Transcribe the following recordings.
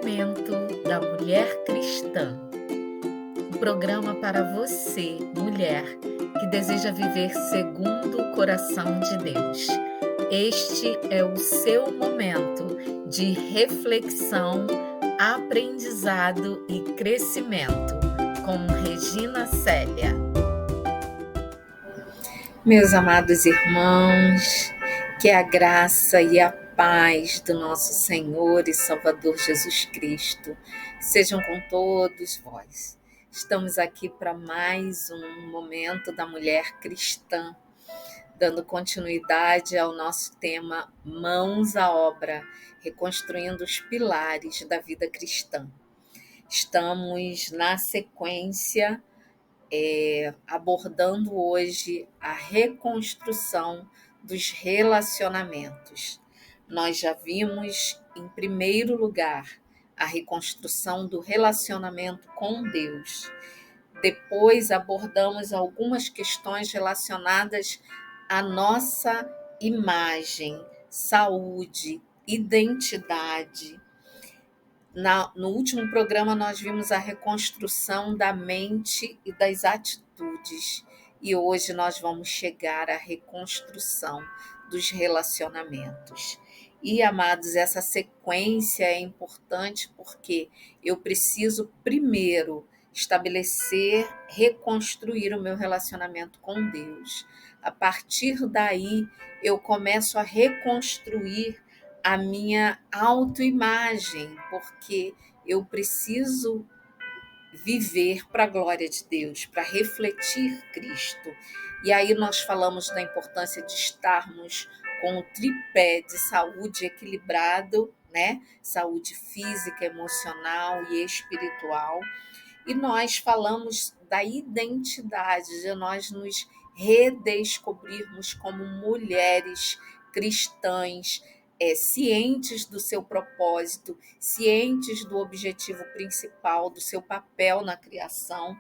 Momento da Mulher Cristã, um programa para você, mulher, que deseja viver segundo o coração de Deus. Este é o seu momento de reflexão, aprendizado e crescimento, com Regina Célia. Meus amados irmãos, que a graça e a paz do nosso Senhor e Salvador Jesus Cristo sejam com todos vós. Estamos aqui para mais um momento da mulher cristã, dando continuidade ao nosso tema Mãos à Obra, reconstruindo os pilares da vida cristã. Estamos na sequência abordando hoje a reconstrução dos relacionamentos. Nós já vimos, em primeiro lugar, a reconstrução do relacionamento com Deus. Depois abordamos algumas questões relacionadas à nossa imagem, saúde, identidade. No último programa, nós vimos a reconstrução da mente e das atitudes. E hoje nós vamos chegar à reconstrução dos relacionamentos. E, amados, essa sequência é importante porque eu preciso primeiro estabelecer, reconstruir o meu relacionamento com Deus. A partir daí, eu começo a reconstruir a minha autoimagem, porque eu preciso viver para a glória de Deus, para refletir Cristo. E aí nós falamos da importância de estarmos com o tripé de saúde equilibrado, né? Saúde física, emocional e espiritual. E nós falamos da identidade, de nós nos redescobrirmos como mulheres cristãs, cientes do seu propósito, cientes do objetivo principal, do seu papel na criação,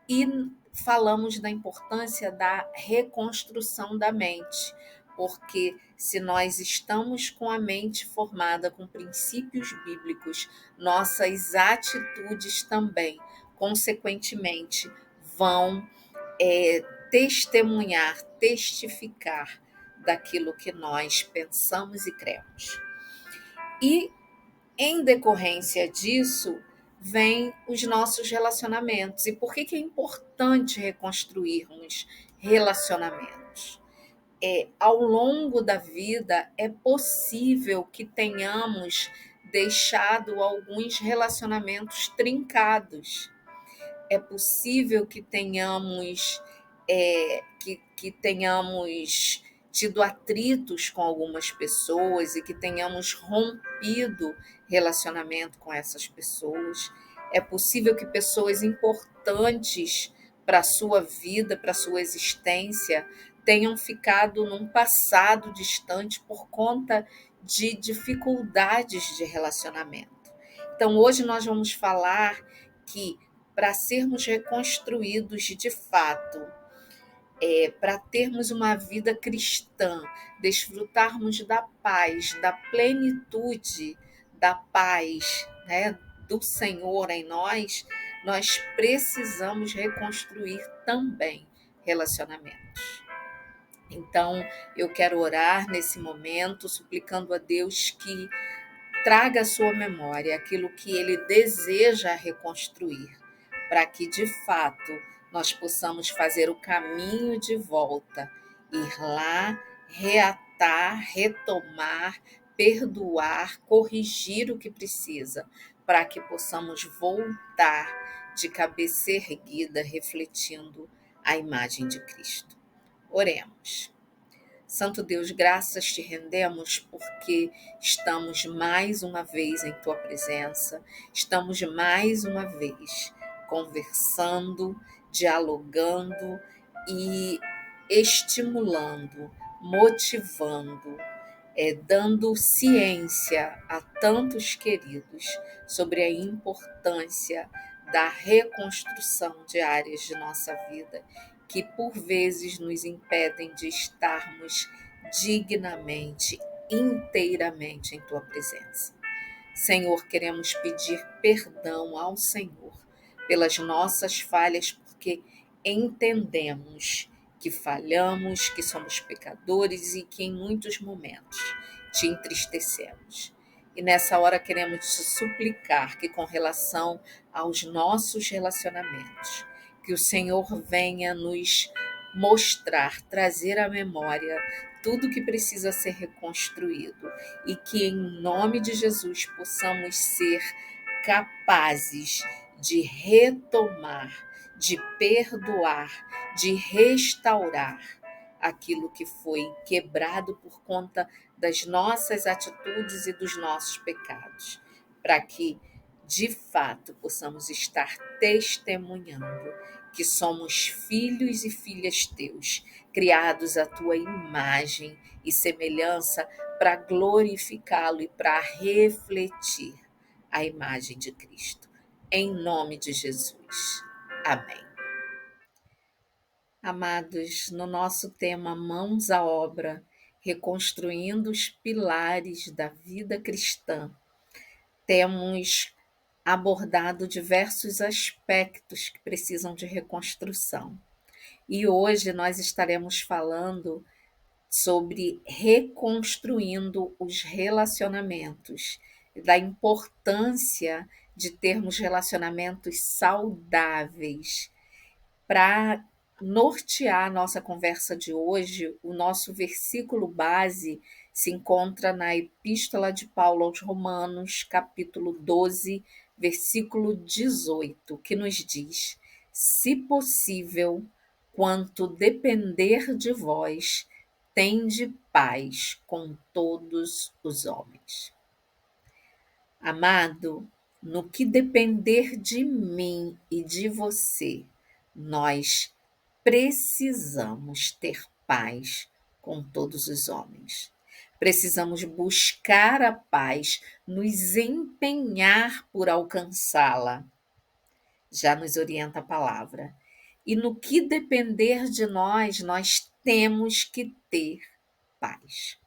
e falamos da importância da reconstrução da mente, porque se nós estamos com a mente formada com princípios bíblicos, nossas atitudes também, consequentemente, vão testemunhar, testificar daquilo que nós pensamos e cremos. E, em decorrência disso, vêm os nossos relacionamentos. E por que é importante reconstruirmos relacionamentos? Ao longo da vida, é possível que tenhamos deixado alguns relacionamentos trincados. É possível que tenhamos que tenhamos tido atritos com algumas pessoas e que tenhamos rompido relacionamento com essas pessoas. É possível que pessoas importantes para a sua vida, para a sua existência, tenham ficado num passado distante por conta de dificuldades de relacionamento. Então, hoje nós vamos falar que para sermos reconstruídos de fato, para termos uma vida cristã, desfrutarmos da paz, da plenitude da paz, né, do Senhor em nós precisamos reconstruir também relacionamentos. Então, eu quero orar nesse momento, suplicando a Deus que traga à sua memória aquilo que Ele deseja reconstruir, para que, de fato, nós possamos fazer o caminho de volta, ir lá, reatar, retomar, perdoar, corrigir o que precisa, para que possamos voltar de cabeça erguida, refletindo a imagem de Cristo. Oremos. Santo Deus, graças te rendemos porque estamos mais uma vez em tua presença, estamos mais uma vez conversando, dialogando e estimulando, motivando, dando ciência a tantos queridos sobre a importância da reconstrução de áreas de nossa vida que por vezes nos impedem de estarmos dignamente, inteiramente em tua presença. Senhor, queremos pedir perdão ao Senhor pelas nossas falhas, porque entendemos que falhamos, que somos pecadores e que em muitos momentos te entristecemos. E nessa hora queremos te suplicar que, com relação aos nossos relacionamentos, que o Senhor venha nos mostrar, trazer à memória tudo que precisa ser reconstruído e que, em nome de Jesus, possamos ser capazes de retomar, de perdoar, de restaurar aquilo que foi quebrado por conta das nossas atitudes e dos nossos pecados, para que, de fato, possamos estar testemunhando que somos filhos e filhas teus, criados à tua imagem e semelhança, para glorificá-lo e para refletir a imagem de Cristo. Em nome de Jesus. Amém. Amados, no nosso tema Mãos à Obra, reconstruindo os pilares da vida cristã, temos abordado diversos aspectos que precisam de reconstrução. E hoje nós estaremos falando sobre reconstruindo os relacionamentos, da importância de termos relacionamentos saudáveis. Para nortear a nossa conversa de hoje, o nosso versículo base se encontra na Epístola de Paulo aos Romanos, capítulo 12, versículo 18, que nos diz: Se possível, quanto depender de vós, tende paz com todos os homens. Amado, no que depender de mim e de você, nós precisamos ter paz com todos os homens. Precisamos buscar a paz, nos empenhar por alcançá-la. Já nos orienta a palavra. E no que depender de nós, nós temos que ter paz.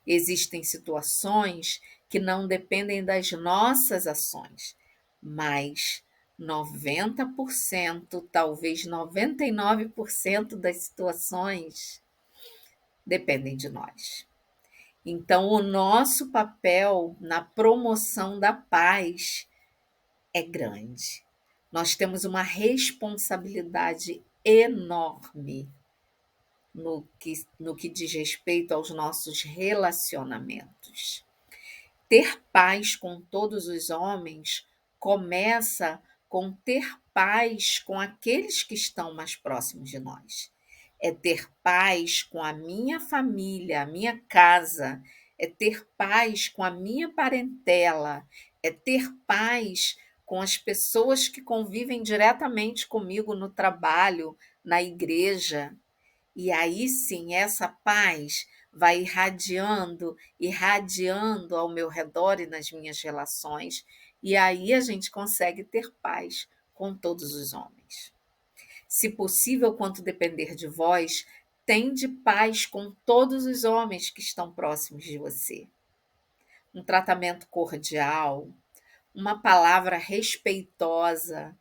Existem situações que não dependem das nossas ações, mas 90%, talvez 99% das situações dependem de nós. Então, o nosso papel na promoção da paz é grande. Nós temos uma responsabilidade enorme no que diz respeito aos nossos relacionamentos. Ter paz com todos os homens começa com ter paz com aqueles que estão mais próximos de nós. É ter paz com a minha família, a minha casa, é ter paz com a minha parentela, é ter paz com as pessoas que convivem diretamente comigo no trabalho, na igreja. E aí sim, essa paz vai irradiando, irradiando ao meu redor e nas minhas relações, e aí a gente consegue ter paz com todos os homens. Se possível, quanto depender de vós, tende paz com todos os homens que estão próximos de você. Um tratamento cordial, uma palavra respeitosa,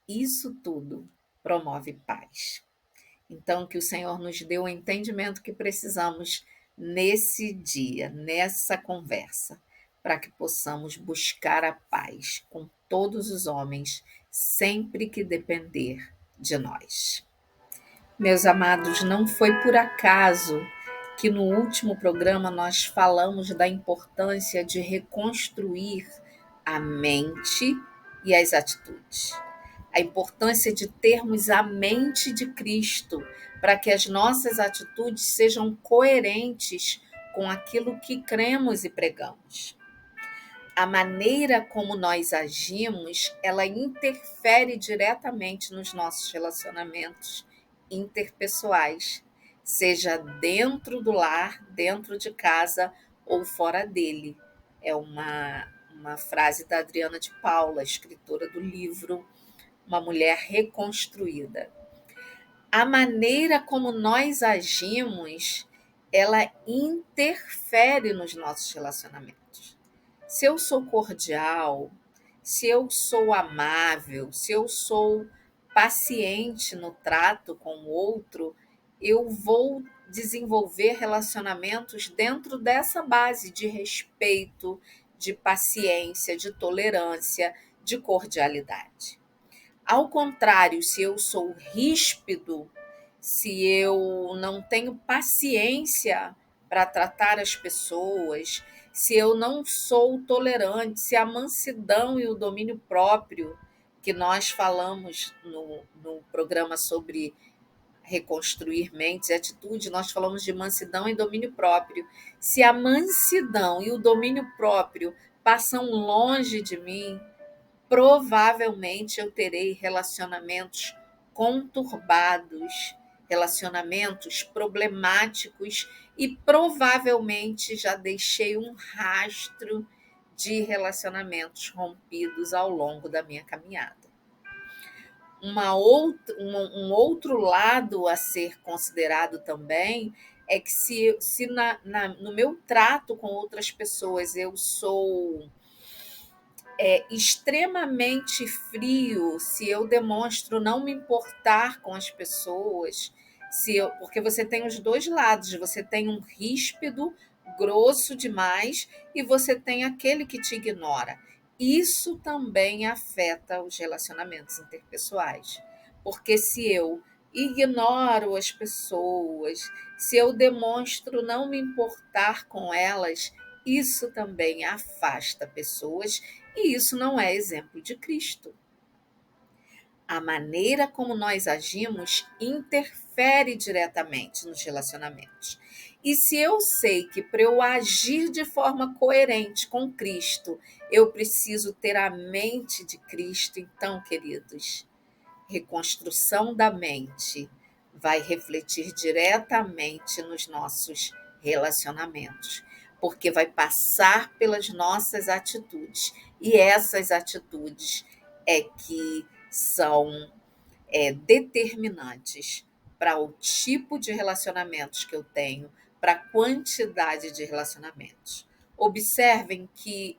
isso tudo promove paz. Então, que o Senhor nos dê o entendimento que precisamos nesse dia, nessa conversa, para que possamos buscar a paz com todos os homens, sempre que depender de nós. Meus amados, não foi por acaso que no último programa nós falamos da importância de reconstruir a mente e as atitudes. A importância de termos a mente de Cristo, para que as nossas atitudes sejam coerentes com aquilo que cremos e pregamos. A maneira como nós agimos, ela interfere diretamente nos nossos relacionamentos interpessoais, seja dentro do lar, dentro de casa ou fora dele. É uma frase da Adriana de Paula, escritora do livro Uma Mulher Reconstruída. A maneira como nós agimos, ela interfere nos nossos relacionamentos. Se eu sou cordial, se eu sou amável, se eu sou paciente no trato com o outro, eu vou desenvolver relacionamentos dentro dessa base de respeito, de paciência, de tolerância, de cordialidade. Ao contrário, se eu sou ríspido, se eu não tenho paciência para tratar as pessoas, se eu não sou tolerante, se a mansidão e o domínio próprio, que nós falamos no programa sobre reconstruir mentes e atitude, nós falamos de mansidão e domínio próprio. Se a mansidão e o domínio próprio passam longe de mim, provavelmente eu terei relacionamentos conturbados, relacionamentos problemáticos e provavelmente já deixei um rastro de relacionamentos rompidos ao longo da minha caminhada. Um outro lado a ser considerado também é que se no meu trato com outras pessoas eu sou extremamente frio, se eu demonstro não me importar com as pessoas, porque você tem os dois lados, você tem um ríspido, grosso demais, e você tem aquele que te ignora. Isso também afeta os relacionamentos interpessoais, porque se eu ignoro as pessoas, se eu demonstro não me importar com elas, isso também afasta pessoas e isso não é exemplo de Cristo. A maneira como nós agimos interfere diretamente nos relacionamentos. E se eu sei que para eu agir de forma coerente com Cristo, eu preciso ter a mente de Cristo, então, queridos, reconstrução da mente vai refletir diretamente nos nossos relacionamentos, porque vai passar pelas nossas atitudes. E essas atitudes é que são determinantes para o tipo de relacionamentos que eu tenho, para a quantidade de relacionamentos. Observem que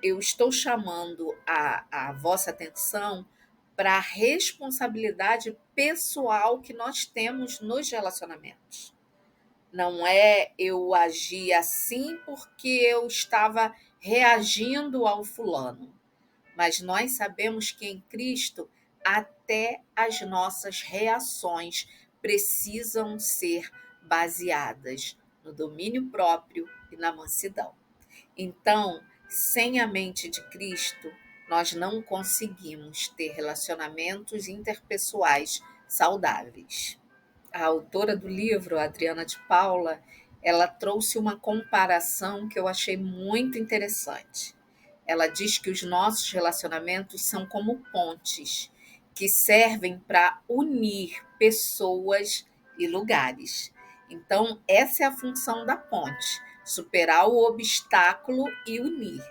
eu estou chamando a vossa atenção para a responsabilidade pessoal que nós temos nos relacionamentos. Não é eu agir assim porque eu estava reagindo ao fulano, mas nós sabemos que em Cristo até as nossas reações precisam ser baseadas no domínio próprio e na mansidão. Então, sem a mente de Cristo, nós não conseguimos ter relacionamentos interpessoais saudáveis. A autora do livro, Adriana de Paula, ela trouxe uma comparação que eu achei muito interessante. Ela diz que os nossos relacionamentos são como pontes que servem para unir pessoas e lugares. Então, essa é a função da ponte: superar o obstáculo e unir.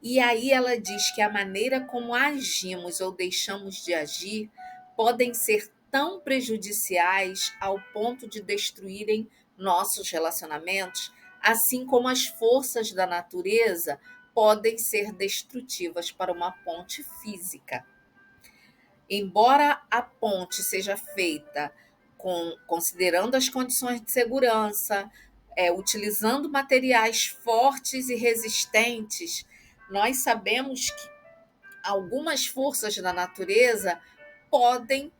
E aí ela diz que a maneira como agimos ou deixamos de agir podem ser tão prejudiciais ao ponto de destruírem nossos relacionamentos, assim como as forças da natureza podem ser destrutivas para uma ponte física. Embora a ponte seja feita considerando as condições de segurança, utilizando materiais fortes e resistentes, nós sabemos que algumas forças da natureza podem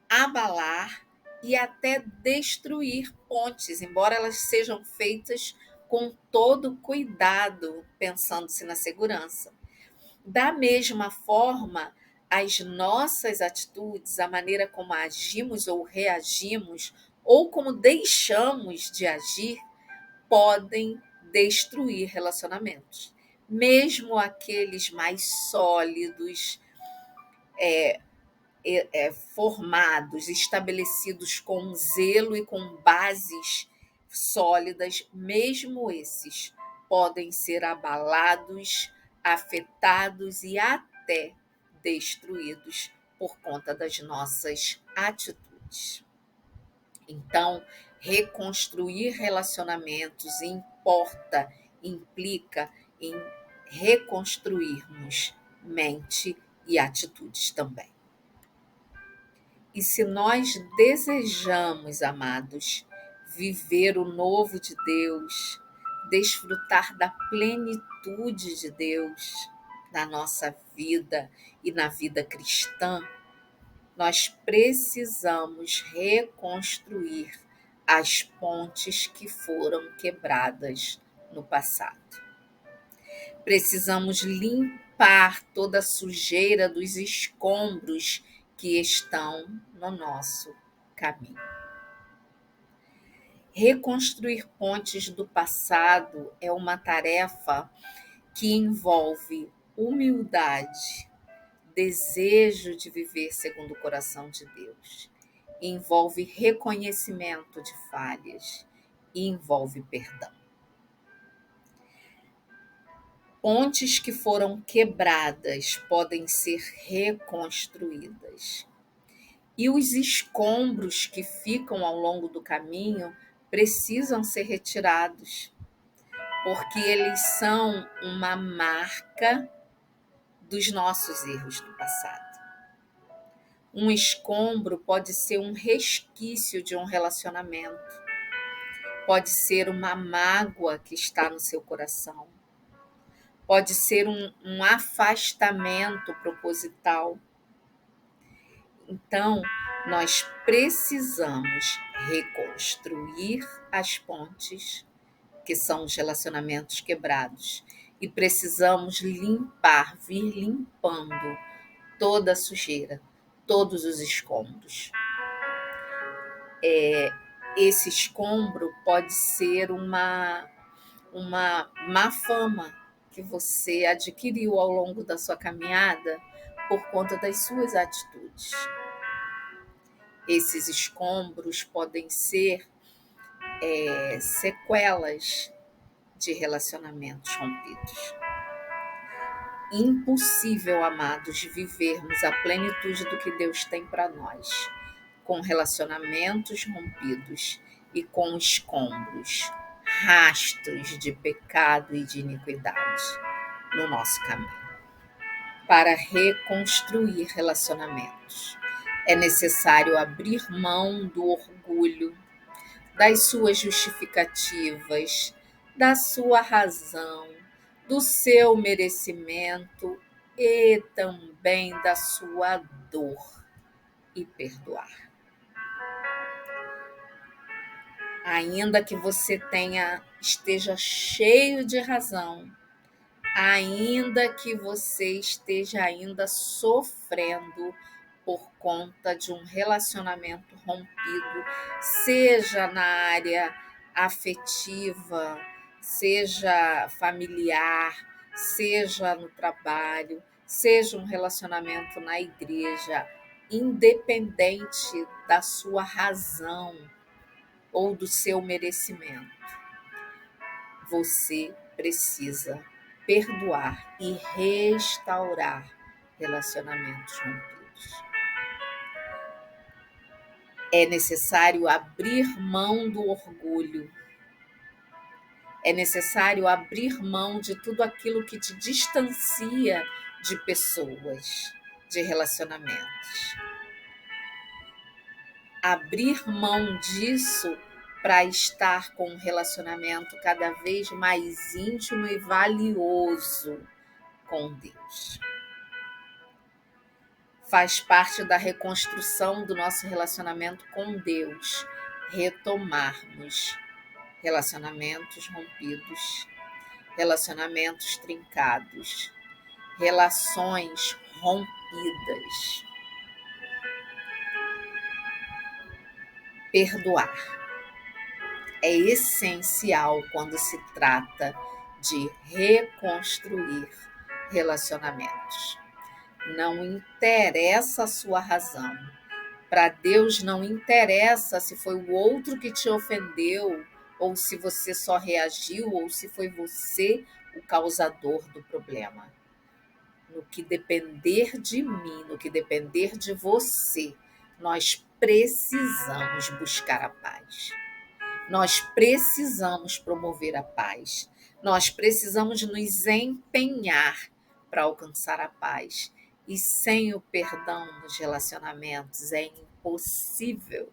abalar e até destruir pontes, embora elas sejam feitas com todo cuidado, pensando-se na segurança. Da mesma forma, as nossas atitudes, a maneira como agimos ou reagimos, ou como deixamos de agir, podem destruir relacionamentos. Mesmo aqueles mais sólidos, formados, estabelecidos com zelo e com bases sólidas, mesmo esses podem ser abalados, afetados e até destruídos por conta das nossas atitudes. Então, reconstruir relacionamentos implica em reconstruirmos mente e atitudes também. E se nós desejamos, amados, viver o novo de Deus, desfrutar da plenitude de Deus na nossa vida e na vida cristã, nós precisamos reconstruir as pontes que foram quebradas no passado. Precisamos limpar toda a sujeira dos escombros que estão no nosso caminho. Reconstruir pontes do passado é uma tarefa que envolve humildade, desejo de viver segundo o coração de Deus, envolve reconhecimento de falhas e envolve perdão. Pontes que foram quebradas podem ser reconstruídas. E os escombros que ficam ao longo do caminho precisam ser retirados, porque eles são uma marca dos nossos erros do passado. Um escombro pode ser um resquício de um relacionamento, pode ser uma mágoa que está no seu coração, pode ser um afastamento proposital. Então, nós precisamos reconstruir as pontes, que são os relacionamentos quebrados, e precisamos limpar, vir limpando toda a sujeira, todos os escombros. Esse escombro pode ser uma má fama que você adquiriu ao longo da sua caminhada por conta das suas atitudes. Esses escombros podem ser sequelas de relacionamentos rompidos. Impossível, amados, vivermos a plenitude do que Deus tem para nós, com relacionamentos rompidos e com escombros, rastros de pecado e de iniquidade no nosso caminho. Para reconstruir relacionamentos, é necessário abrir mão do orgulho, das suas justificativas, da sua razão, do seu merecimento e também da sua dor, e perdoar. Ainda que você esteja cheio de razão, ainda que você esteja ainda sofrendo por conta de um relacionamento rompido, seja na área afetiva, seja familiar, seja no trabalho, seja um relacionamento na igreja, independente da sua razão ou do seu merecimento, você precisa perdoar e restaurar relacionamentos rompidos. É necessário abrir mão do orgulho. É necessário abrir mão de tudo aquilo que te distancia de pessoas, de relacionamentos. Abrir mão disso para estar com um relacionamento cada vez mais íntimo e valioso com Deus. Faz parte da reconstrução do nosso relacionamento com Deus, retomarmos relacionamentos rompidos, relacionamentos trincados, relações rompidas. Perdoar é essencial quando se trata de reconstruir relacionamentos. Não interessa a sua razão. Para Deus não interessa se foi o outro que te ofendeu, ou se você só reagiu, ou se foi você o causador do problema. No que depender de mim, no que depender de você, nós precisamos buscar a paz. Nós precisamos promover a paz. Nós precisamos nos empenhar para alcançar a paz. E sem o perdão nos relacionamentos é impossível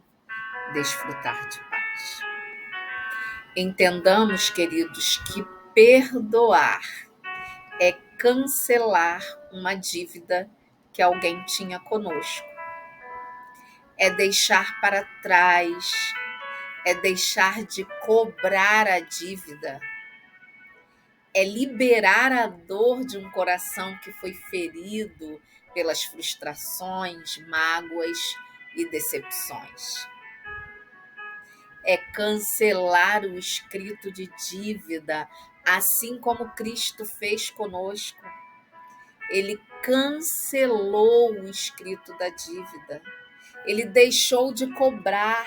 desfrutar de paz. Entendamos, queridos, que perdoar é cancelar uma dívida que alguém tinha conosco. É deixar para trás, é deixar de cobrar a dívida, é liberar a dor de um coração que foi ferido pelas frustrações, mágoas e decepções. É cancelar o escrito de dívida, assim como Cristo fez conosco. Ele cancelou o escrito da dívida. Ele deixou de cobrar.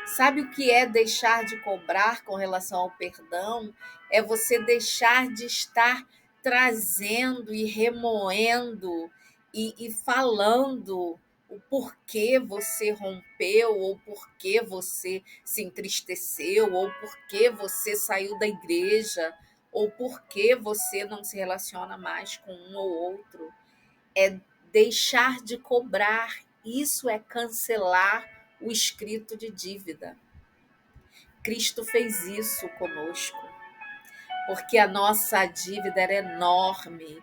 Sabe o que é deixar de cobrar com relação ao perdão? É você deixar de estar trazendo e remoendo e falando o porquê você rompeu, ou porquê você se entristeceu, ou porquê você saiu da igreja, ou porquê você não se relaciona mais com um ou outro. É deixar de cobrar. Isso é cancelar o escrito de dívida. Cristo fez isso conosco, porque a nossa dívida era enorme.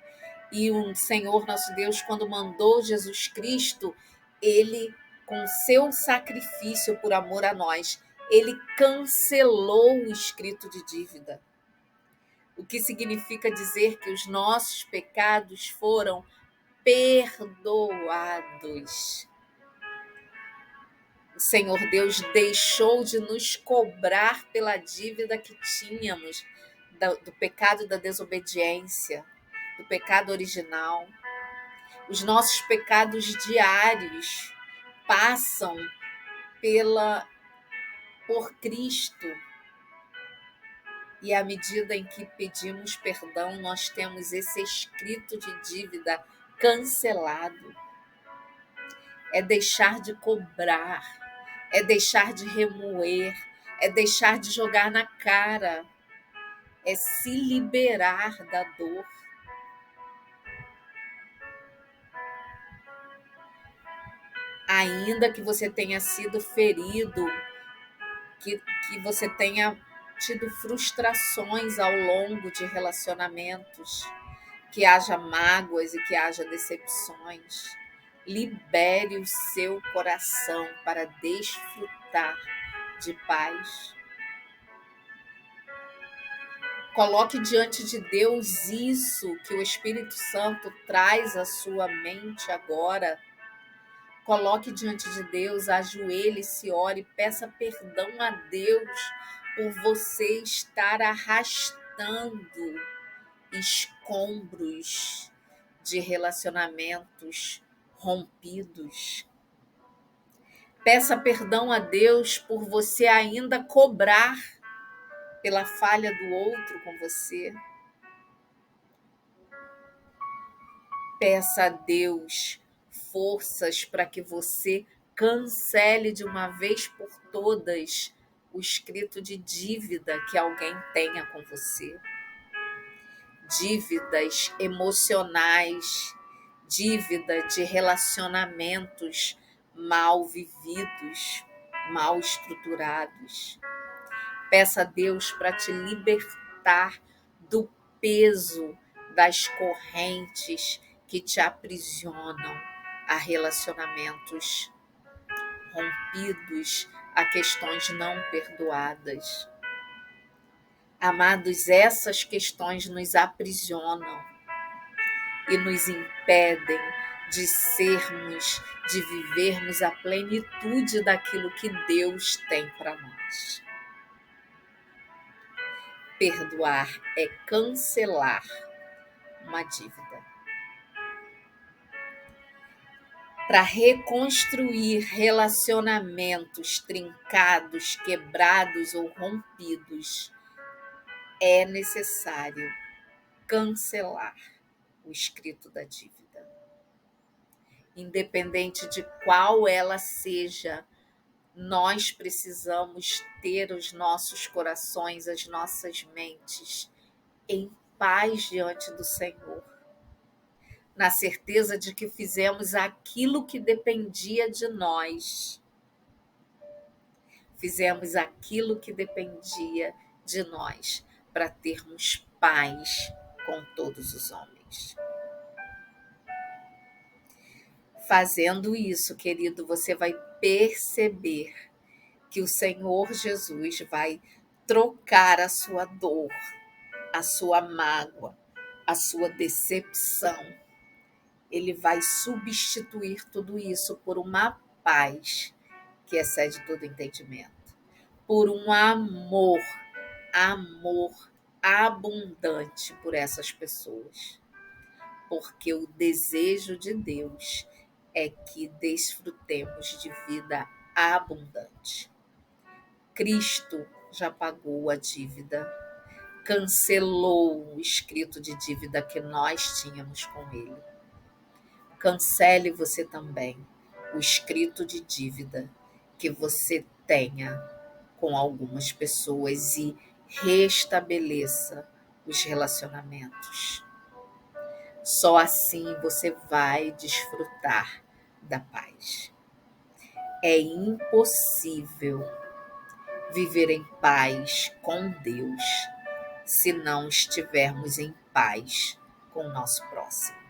E o Senhor nosso Deus, quando mandou Jesus Cristo, ele, com seu sacrifício por amor a nós, ele cancelou o escrito de dívida. O que significa dizer que os nossos pecados foram perdoados. O Senhor Deus deixou de nos cobrar pela dívida que tínhamos, do pecado da desobediência, do pecado original. Os nossos pecados diários passam por Cristo. E à medida em que pedimos perdão, nós temos esse escrito de dívida cancelado. É deixar de cobrar, é deixar de remoer, é deixar de jogar na cara, é se liberar da dor. Ainda que você tenha sido ferido, que você tenha tido frustrações ao longo de relacionamentos, que haja mágoas e que haja decepções, libere o seu coração para desfrutar de paz. Coloque diante de Deus isso que o Espírito Santo traz à sua mente agora. Coloque diante de Deus, ajoelhe-se, ore, peça perdão a Deus por você estar arrastando escombros de relacionamentos rompidos. Peça perdão a Deus por você ainda cobrar pela falha do outro com você. Peça a Deus forças para que você cancele de uma vez por todas o escrito de dívida que alguém tenha com você. Dívidas emocionais, dívida de relacionamentos mal vividos, mal estruturados. Peça a Deus para te libertar do peso das correntes que te aprisionam a relacionamentos rompidos, a questões não perdoadas. Amados, essas questões nos aprisionam e nos impedem de de vivermos a plenitude daquilo que Deus tem para nós. Perdoar é cancelar uma dívida. Para reconstruir relacionamentos trincados, quebrados ou rompidos, é necessário cancelar o escrito da dívida. Independente de qual ela seja, nós precisamos ter os nossos corações, as nossas mentes em paz diante do Senhor, na certeza de que fizemos aquilo que dependia de nós. Fizemos aquilo que dependia de nós para termos paz com todos os homens. Fazendo isso, querido, você vai perceber que o Senhor Jesus vai trocar a sua dor, a sua mágoa, a sua decepção. Ele vai substituir tudo isso por uma paz que excede todo entendimento, por um amor abundante por essas pessoas. Porque o desejo de Deus é que desfrutemos de vida abundante. Cristo já pagou a dívida, cancelou o escrito de dívida que nós tínhamos com Ele. Cancele você também o escrito de dívida que você tenha com algumas pessoas e restabeleça os relacionamentos. Só assim você vai desfrutar da paz. É impossível viver em paz com Deus se não estivermos em paz com o nosso próximo.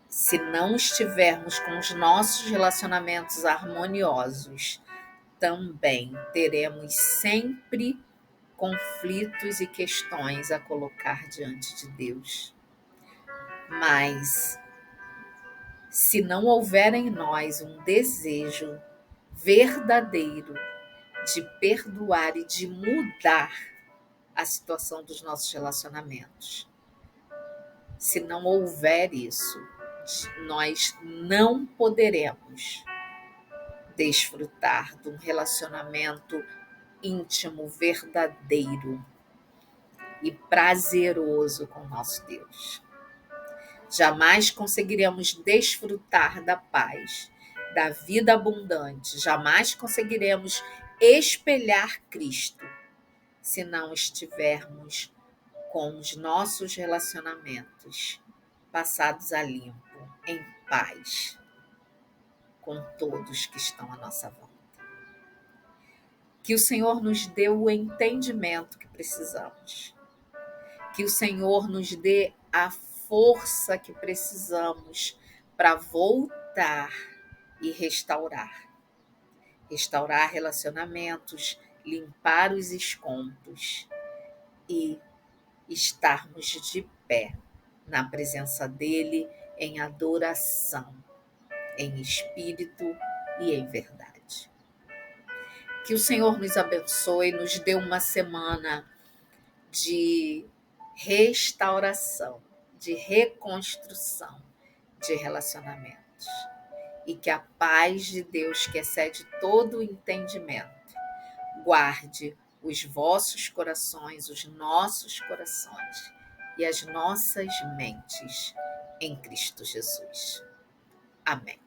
Se não estivermos com os nossos relacionamentos harmoniosos, também teremos sempre conflitos e questões a colocar diante de Deus. Mas, se não houver em nós um desejo verdadeiro de perdoar e de mudar a situação dos nossos relacionamentos, se não houver isso, nós não poderemos desfrutar de um relacionamento íntimo, verdadeiro e prazeroso com nosso Deus. Jamais conseguiremos desfrutar da paz, da vida abundante, jamais conseguiremos espelhar Cristo se não estivermos com os nossos relacionamentos passados a limpo, em paz, com todos que estão à nossa volta. Que o Senhor nos dê o entendimento que precisamos. Que o Senhor nos dê a força que precisamos para voltar e restaurar. Restaurar relacionamentos, limpar os escombros e estarmos de pé na presença dele em adoração, em espírito e em verdade. Que o Senhor nos abençoe, nos dê uma semana de restauração, de reconstrução de relacionamentos. E que a paz de Deus, que excede todo o entendimento, guarde os vossos corações, os nossos corações e as nossas mentes em Cristo Jesus. Amém.